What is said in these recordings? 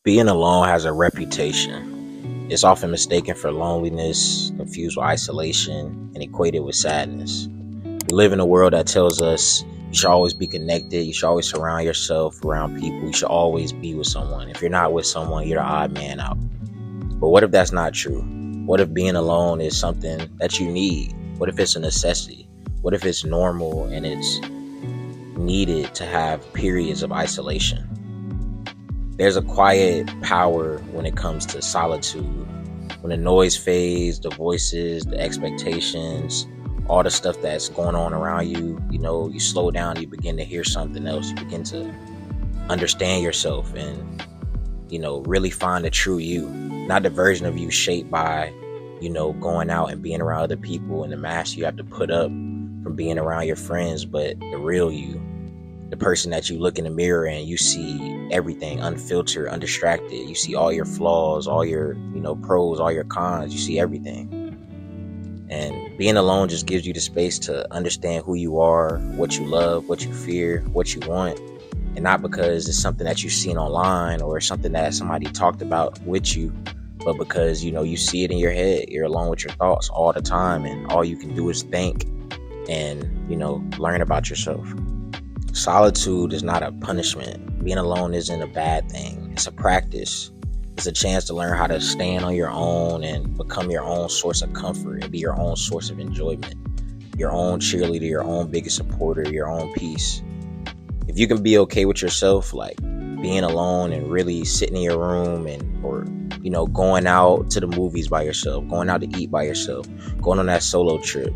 Being alone has a reputation. It's often mistaken for loneliness, confused with isolation, and equated with sadness. We live in a world that tells us you should always be connected, you should always surround yourself around people, you should always be with someone. If you're not with someone, you're the odd man out. But what if that's not true? What if being alone is something that you need? What if it's a necessity? What if it's normal and it's needed to have periods of isolation? There's a quiet power when it comes to solitude. When the noise fades, the voices, the expectations, all the stuff that's going on around you, you slow down, you begin to hear something else, you begin to understand yourself and, really find the true you, not the version of you shaped by, going out and being around other people and the mask you have to put up from being around your friends, but the real you, the person that you look in the mirror and you see everything unfiltered, undistracted. You see all your flaws, all your, pros, all your cons. You see everything. And being alone just gives you the space to understand who you are, what you love, what you fear, what you want. And not because it's something that you've seen online or something that somebody talked about with you, but because, you see it in your head. You're alone with your thoughts all the time. And all you can do is think and, learn about yourself. Solitude is not a punishment. Being alone isn't a bad thing. It's a practice. It's a chance to learn how to stand on your own and become your own source of comfort and be your own source of enjoyment, your own cheerleader, your own biggest supporter, your own peace. If you can be okay with yourself, like being alone and really sitting in your room or going out to the movies by yourself, going out to eat by yourself, going on that solo trip,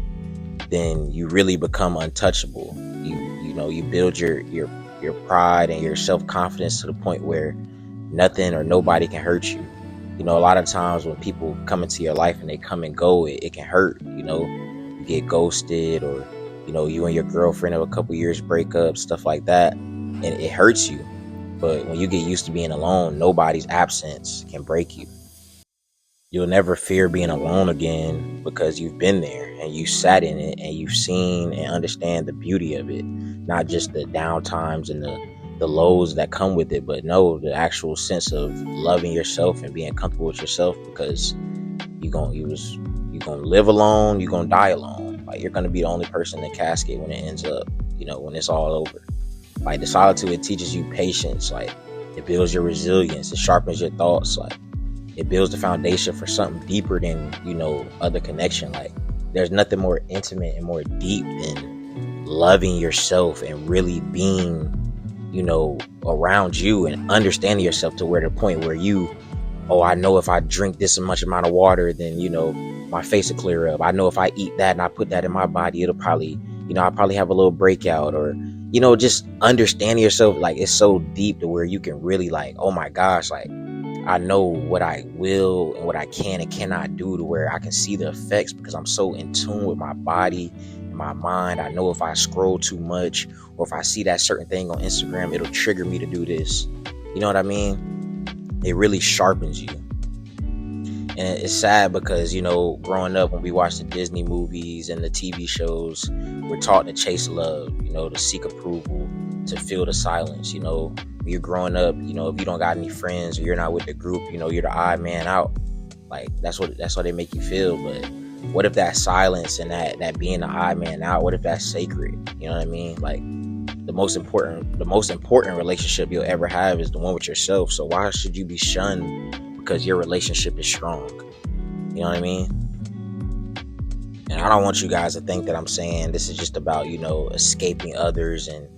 then you really become untouchable. You build your pride and your self-confidence to the point where nothing or nobody can hurt you. A lot of times when people come into your life and they come and go, it can hurt. You get ghosted, or you and your girlfriend of a couple years break up, stuff like that, and it hurts you. But when you get used to being alone, nobody's absence can break you. You'll never fear being alone again because you've been there and you sat in it and you've seen and understand the beauty of it. Not just the down times and the lows that come with it, but no, the actual sense of loving yourself and being comfortable with yourself, because you're gonna live alone, you're gonna die alone. Like, you're gonna be the only person in the casket when it ends up, when it's all over. Like, the solitude, it teaches you patience. Like, it builds your resilience, it sharpens your thoughts. Like, it builds the foundation for something deeper than, other connection. Like, there's nothing more intimate and more deep than loving yourself and really being, around you and understanding yourself to where the point where I know if I drink this much amount of water, then, my face will clear up. I know if I eat that and I put that in my body, it'll probably, I'll probably have a little breakout, or, just understanding yourself. Like, it's so deep to where you can really, like, oh my gosh, like, I know what I will and what I can and cannot do, to where I can see the effects because I'm so in tune with my body and my mind. I know if I scroll too much or if I see that certain thing on Instagram, it'll trigger me to do this. You know what I mean? It really sharpens you. And it's sad because, growing up, when we watch the Disney movies and the TV shows, we're taught to chase love, to seek approval, to fill the silence. When you're growing up, if you don't got any friends or you're not with the group, you're the odd man out. Like, that's what they make you feel. But what if that silence and that being the odd man out, what if that's sacred? You know what I mean? Like, the most important relationship you'll ever have is the one with yourself. So why should you be shunned because your relationship is strong? You know what I mean? And I don't want you guys to think that I'm saying this is just about, escaping others and,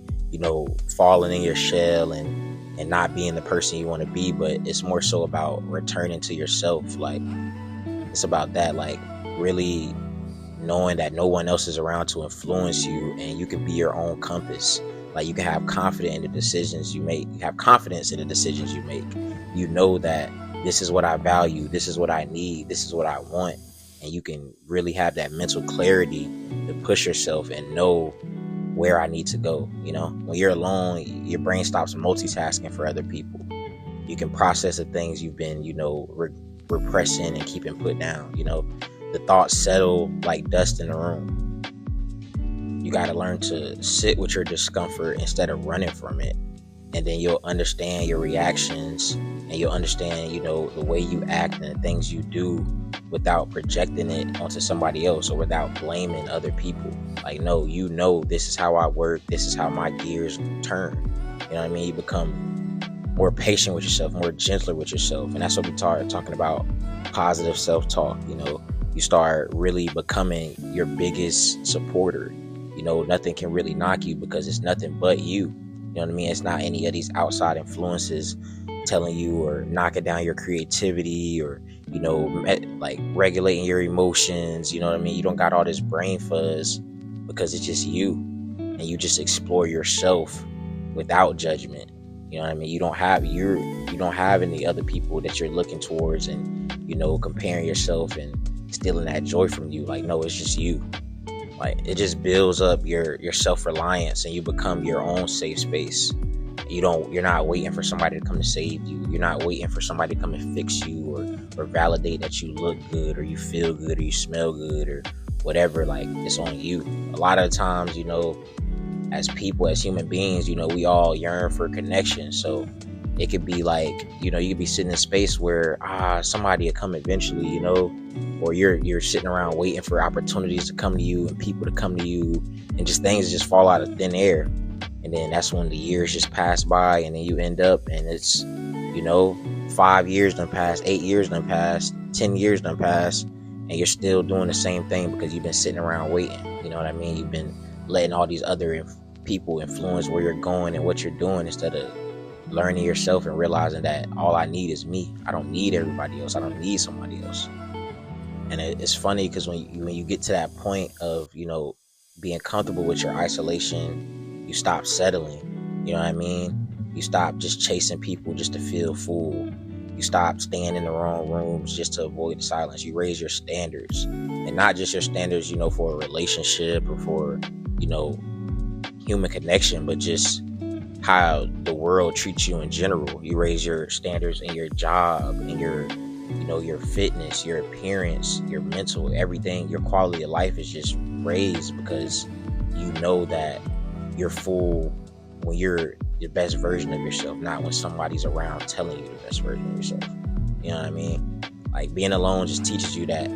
falling in your shell and not being the person you want to be. But it's more so about returning to yourself. Like, it's about that, like, really knowing that no one else is around to influence you, and you can be your own compass. Like, you can have confidence in the decisions you make. You have confidence in the decisions you make. You know that this is what I value, this is what I need, this is what I want. And you can really have that mental clarity to push yourself and know where I need to go. When you're alone, your brain stops multitasking for other people. You can process the things you've been, repressing and keeping put down. The thoughts settle like dust in the room. You got to learn to sit with your discomfort instead of running from it. and then you'll understand your reactions, and you'll understand, the way you act and the things you do without projecting it onto somebody else or without blaming other people. Like, no, this is how I work, this is how my gears turn. You know what I mean? You become more patient with yourself, more gentler with yourself. And that's what we start talking about, positive self-talk. You start really becoming your biggest supporter. Nothing can really knock you because it's nothing but you. You know what I mean? It's not any of these outside influences telling you or knocking down your creativity or, like regulating your emotions. You know what I mean? You don't got all this brain fuzz because it's just you, and you just explore yourself without judgment. You know what I mean? You don't have any other people that you're looking towards and, comparing yourself and stealing that joy from you. Like, no, it's just you. Like, it just builds up your self-reliance, and you become your own safe space. You're not waiting for somebody to come to save you. You're not waiting for somebody to come and fix you or validate that you look good or you feel good or you smell good or whatever. Like, it's on you. A lot of times, as people, as human beings, we all yearn for connection. So it could be like, you could be sitting in space where somebody will come eventually, or you're sitting around waiting for opportunities to come to you and people to come to you, and just things just fall out of thin air. And then that's when the years just pass by, and then you end up, and it's 5 years done passed, 8 years done passed, 10 years done passed, and you're still doing the same thing because you've been sitting around waiting. You know what I mean? You've been letting all these other people influence where you're going and what you're doing, instead of learning yourself and realizing that all I need is me. I don't need everybody else. I don't need somebody else. And it's funny because when you get to that point of, being comfortable with your isolation, you stop settling. You know what I mean? You stop just chasing people just to feel full. You stop staying in the wrong rooms just to avoid the silence. You raise your standards, and not just your standards, for a relationship or for, human connection, but just how the world treats you in general. You raise your standards in your job, in your fitness, your appearance, your mental, everything. Your quality of life is just raised because you know that you're full when you're the best version of yourself, not when somebody's around telling you the best version of yourself. You know what I mean? Like, being alone just teaches you that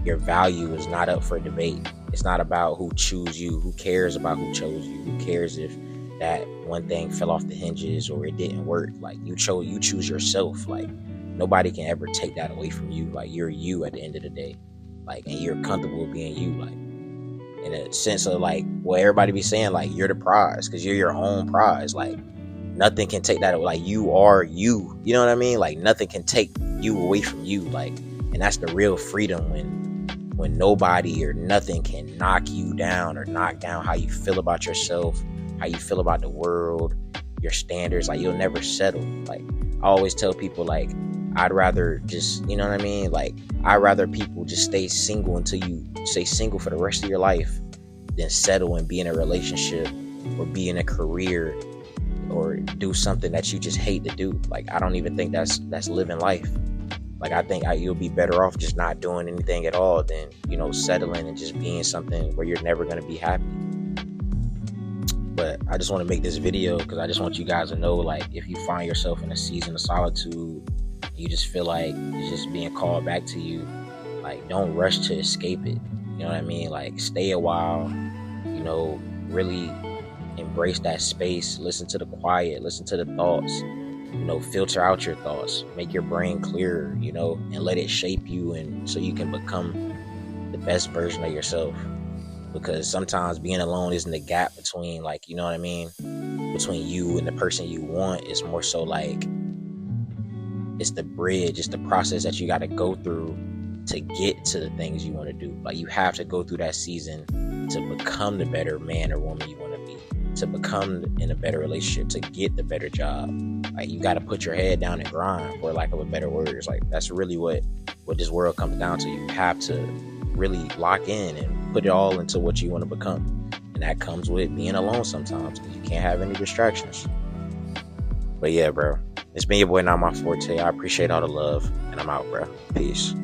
your value is not up for debate. It's not about who chose you. Who cares about who chose you? Who cares if that one thing fell off the hinges or it didn't work? Like, you choose yourself. Like, nobody can ever take that away from you. Like, you're you at the end of the day. Like, and you're comfortable being you. Like, in a sense of like, well, everybody be saying like you're the prize because you're your own prize. Like, nothing can take that away. Like, you are you. You know what I mean? Like, nothing can take you away from you. Like, and that's the real freedom, when nobody or nothing can knock you down or knock down how you feel about yourself, how you feel about the world, your standards. Like, you'll never settle. Like, I always tell people, like, I'd rather just, you know what I mean? Like, I'd rather people just stay single until you stay single for the rest of your life than settle and be in a relationship or be in a career or do something that you just hate to do. Like, I don't even think that's living life. Like, I think you'll be better off just not doing anything at all than, settling and just being something where you're never going to be happy. But I just want to make this video because I just want you guys to know, like, if you find yourself in a season of solitude, you just feel like it's just being called back to you, like, don't rush to escape it. You know what I mean? Like, stay a while, really embrace that space, listen to the quiet, listen to the thoughts, filter out your thoughts, make your brain clearer, and let it shape you, and so you can become the best version of yourself. Because sometimes being alone isn't the gap between, like, you know what I mean, between you and the person you want. It's more so like, it's the bridge, it's the process that you got to go through to get to the things you want to do. Like, you have to go through that season to become the better man or woman you want to be, to become in a better relationship, to get the better job. Like, you got to put your head down and grind, for lack of a better word. It's like, that's really what this world comes down to. You have to really lock in and put it all into what you want to become. And that comes with being alone sometimes, because you can't have any distractions. But yeah, bro, it's been your boy, Not My Forte. I appreciate all the love, and I'm out, bro. Peace.